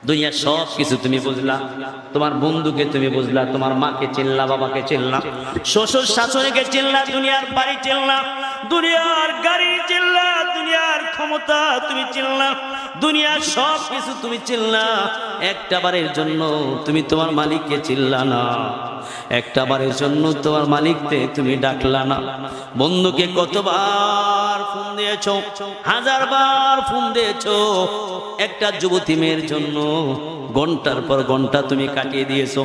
দুনিয়ার সব কিছু তুমি বুঝলা, তোমার বন্ধুকে তুমি বুঝলা, তোমার মাকে চিনলা, বাবাকে চিনলা, শ্বশুর শাশুড়িকে চিনলা, দুনিয়ার বাড়ি চিনলা, দুনিয়ার গাড়ি চিনলা, দুনিয়ার ক্ষমতা তুমি চিনলা, দুনিয়ার সব কিছু তুমি চিনলা। একটা বারের জন্য তুমি তোমার মালিককে চিনলা না, একটা বারের জন্য তোমার মালিককে তুমি ডাকলা না। বন্ধুকে কতবার ফোন দিয়েছো, হাজার বার ফোন দিয়েছো। একটা যুবতী মেয়ের জন্য ঘন্টার পর ঘন্টা তুমি কাটিয়ে দিয়েছো।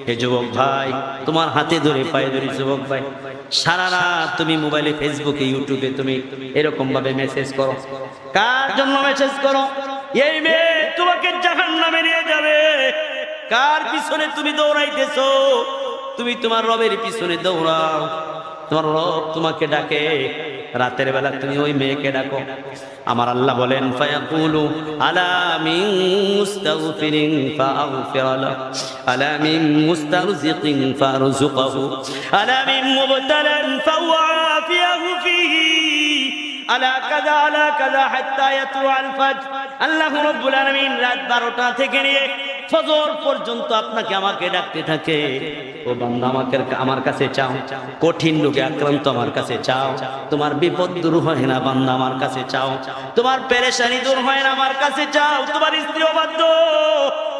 হে যুবক ভাই, তোমার হাতে ধরে পায়ে ধরে যুবক ভাই, সারা রাত তুমি মোবাইলে, ফেসবুকে, ইউটিউবে তুমি এরকম ভাবে মেসেজ করো। কার জন্য মেসেজ করো? এই মেয়ে তোমাকে জাহান্নামে নিয়ে যাবে। কার পিছনে তুমি দৌড়াইতেছো? তুমি তোমার রবের পিছনে দৌড়াও। তোমার রব তোমাকে ডাকে, রাতের বেলা তুমি ওই মেয়েকে ডাকো। আমার আল্লাহ বলেন, ফায়াকুলু আলা মিন মুস্তাগফিরিন ফাগফির লাহু, আলা মিন মুস্তারজিকিন ফারযুকহু, আলা মিন মুবতালান ফাওয়াফিয়াহু ফিহি, আলা কাযা আলা কাযা হাত্তা ইয়াতলু আল ফাজর। আল্লাহ রাব্বুল আলামিন রাত 12টা থেকে নিয়ে ফজর পর্যন্ত আপনাকে আমাকে ডাকতে থাকে। ও বান্দা, আমার কাছে চাও। কঠিন রোগে আক্রান্ত আমার কাছে চাও। তোমার বিপদ দূর হয় না বান্দা, আমার কাছে চাও। তোমার পেরেশানি দূর হয় না, আমার কাছে চাও। তোমার স্ত্রী অবাধ্য,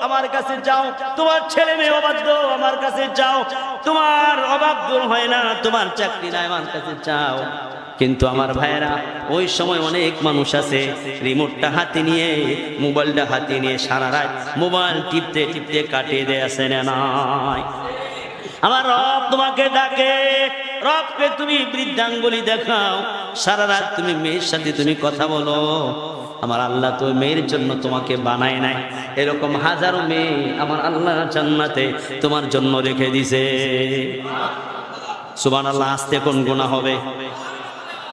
আমার কাছে চাও। তোমার ছেলে মেয়ে অবাধ্য, আমার কাছে চাও। তোমার অভাব দূর হয় না, তোমার চাকরি নাই, আমার কাছে চাও। কিন্তু আমার ভাইয়েরা, ওই সময় অনেক মানুষ আছে রিমোটটা হাতে নিয়ে, মোবাইলটা হাতে নিয়ে সারা রাত মোবাইল টিপতে টিপতে কাটিয়ে দেয়, আছে না নাই? আমার রব তোমাকে ডাকে, রবকে তুমি বৃদ্ধাঙ্গুলি দেখাও, সারা রাত তুমি মেয়ের সাথে তুমি কথা বলো। আমার আল্লাহ তো মেয়ের জন্য তোমাকে বানায় নাই। এরকম হাজারো মেয়ে আমার আল্লাহ জান্নাতে তোমার জন্য রেখে দিছে। সুবহানাল্লাহ। আসতে কোন গুনাহ হবে?